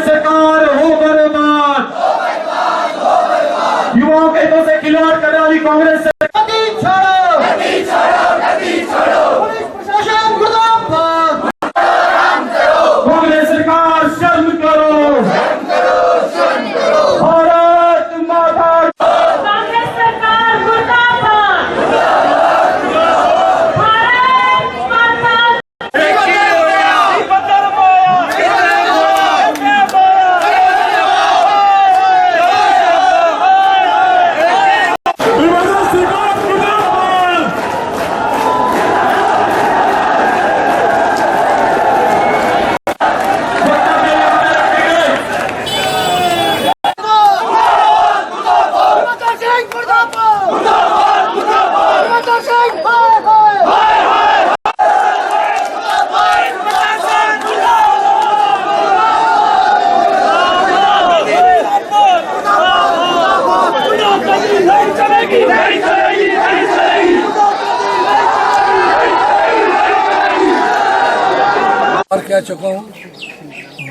सरकार हो बर्बाद, युवाओं के हितों से खिलवाड़ करने वाली कांग्रेस से पुलिस प्रशासन मुर्दाबाद, कांग्रेस सरकार शर्म करो, भारत माता, कांग्रेस सरकार मुर्दाबाद, भारत माता। और कह चुका हूँ,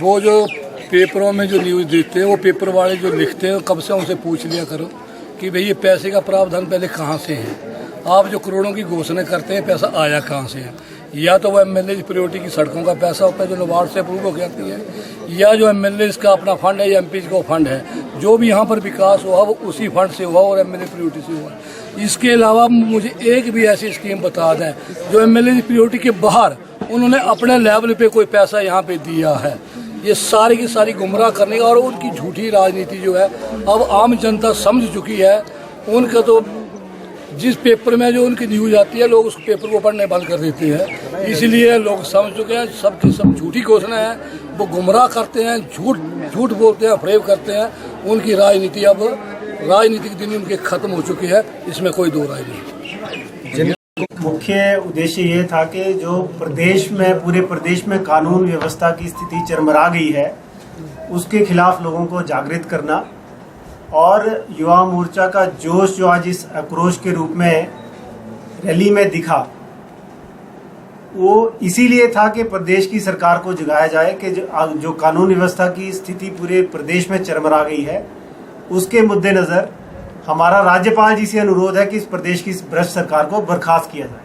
वो जो पेपरों में जो न्यूज़ देते हैं, वो पेपर वाले जो लिखते हैं, कब से उनसे पूछ लिया करो कि भाई ये पैसे का प्रावधान पहले कहाँ से है। आप जो करोड़ों की घोषणा करते हैं, पैसा आया कहाँ से है? या तो वो एमएलए की प्रायोरिटी की सड़कों का पैसा होता है जो नाबार्ड से अप्रूव हो जाती है, या जो एमएलए का अपना फंड है या एमपी का फंड है, जो भी यहाँ पर विकास हुआ वो उसी फंड से हुआ और एमएलए प्रायोरिटी से हुआ। इसके अलावा मुझे एक भी ऐसी स्कीम बता दें जो एमएलए की प्रायोरिटी के बाहर उन्होंने अपने लेवल पे कोई पैसा यहाँ पे दिया है। ये सारी की सारी गुमराह करने का और उनकी झूठी राजनीति जो है अब आम जनता समझ चुकी है। उनका तो जिस पेपर में जो उनकी न्यूज आती है, लोग उस पेपर को पढ़ने बंद कर देते हैं। इसलिए लोग समझ चुके हैं सबकी सब झूठी घोषणा है, वो गुमराह करते हैं, झूठ बोलते हैं, फरेब करते हैं। उनकी राजनीति अब राजनीतिक दिन उनके खत्म हो चुकी है, इसमें कोई दो राय नहीं। मुख्य उद्देश्य ये था कि जो प्रदेश में पूरे प्रदेश में कानून व्यवस्था की स्थिति चरमरा गई है, उसके खिलाफ लोगों को जागृत करना और युवा मोर्चा का जोश जो आज इस आक्रोश के रूप में रैली में दिखा, वो इसीलिए था कि प्रदेश की सरकार को जगाया जाए कि जो कानून व्यवस्था की स्थिति पूरे प्रदेश में चरमरा गई है, उसके मद्देनजर हमारा राज्यपाल जी से अनुरोध है कि इस प्रदेश की भ्रष्ट सरकार को बर्खास्त किया जाए।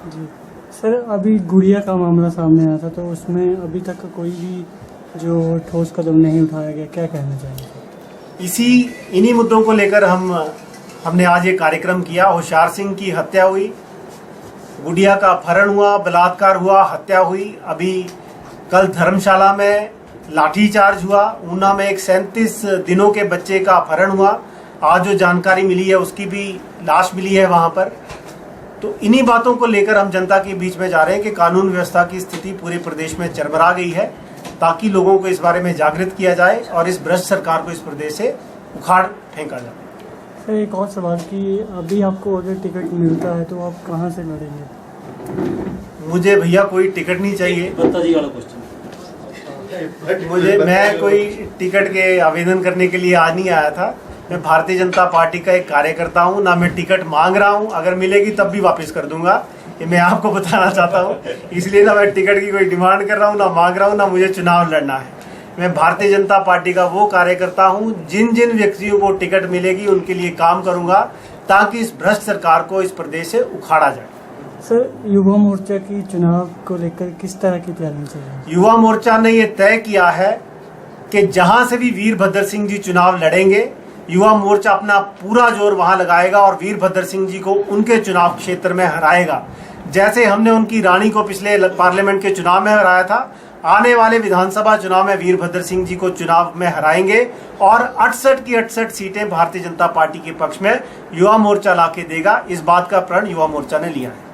जी सर, अभी गुड़िया का मामला सामने आया था, तो उसमें अभी तक कोई भी जो ठोस कदम नहीं उठाया गया, क्या कहना चाहिए? इन्हीं मुद्दों को लेकर हमने आज ये कार्यक्रम किया। होशियार सिंह की हत्या हुई, गुड़िया का अपहरण हुआ, बलात्कार हुआ, हत्या हुई। अभी कल धर्मशाला में लाठीचार्ज हुआ, ऊना में एक 37 दिनों के बच्चे का अपहरण हुआ। आज जो जानकारी मिली है उसकी भी लाश मिली है वहां पर। तो इन्हीं बातों को लेकर हम जनता के बीच में जा रहे हैं कि कानून व्यवस्था की स्थिति पूरे प्रदेश में चरमरा गई है, ताकि लोगों को इस बारे में जागृत किया जाए और इस भ्रष्ट सरकार को इस प्रदेश से उखाड़ फेंका जाए। सर, एक और सवाल कि अभी आपको अगर टिकट मिलता है तो आप कहां से लड़ेंगे? मुझे भैया कोई टिकट नहीं चाहिए। मैं कोई टिकट के आवेदन करने के लिए आज नहीं आया था। मैं भारतीय जनता पार्टी का एक कार्यकर्ता हूं, ना मैं टिकट मांग रहा हूं। अगर मिलेगी तब भी वापस कर दूंगा, ये मैं आपको बताना चाहता हूं। इसलिए ना मैं टिकट की कोई डिमांड कर रहा हूं, ना मांग रहा हूं, ना मुझे चुनाव लड़ना है। मैं भारतीय जनता पार्टी का वो कार्यकर्ता हूं, जिन जिन व्यक्तियों को टिकट मिलेगी उनके लिए काम करूंगा, ताकि इस भ्रष्ट सरकार को इस प्रदेश से उखाड़ा जाए। सर, युवा मोर्चा की चुनाव को लेकर किस तरह की तैयारी चल रही है? युवा मोर्चा ने ये तय किया है कि जहां से भी वीरभद्र सिंह जी चुनाव लड़ेंगे, युवा मोर्चा अपना पूरा जोर वहां लगाएगा और वीरभद्र सिंह जी को उनके चुनाव क्षेत्र में हराएगा। जैसे हमने उनकी रानी को पिछले पार्लियामेंट के चुनाव में हराया था, आने वाले विधानसभा चुनाव में वीरभद्र सिंह जी को चुनाव में हराएंगे और 68 की 68 सीटें भारतीय जनता पार्टी के पक्ष में युवा मोर्चा लाके देगा। इस बात का प्रण युवा मोर्चा ने लिया है।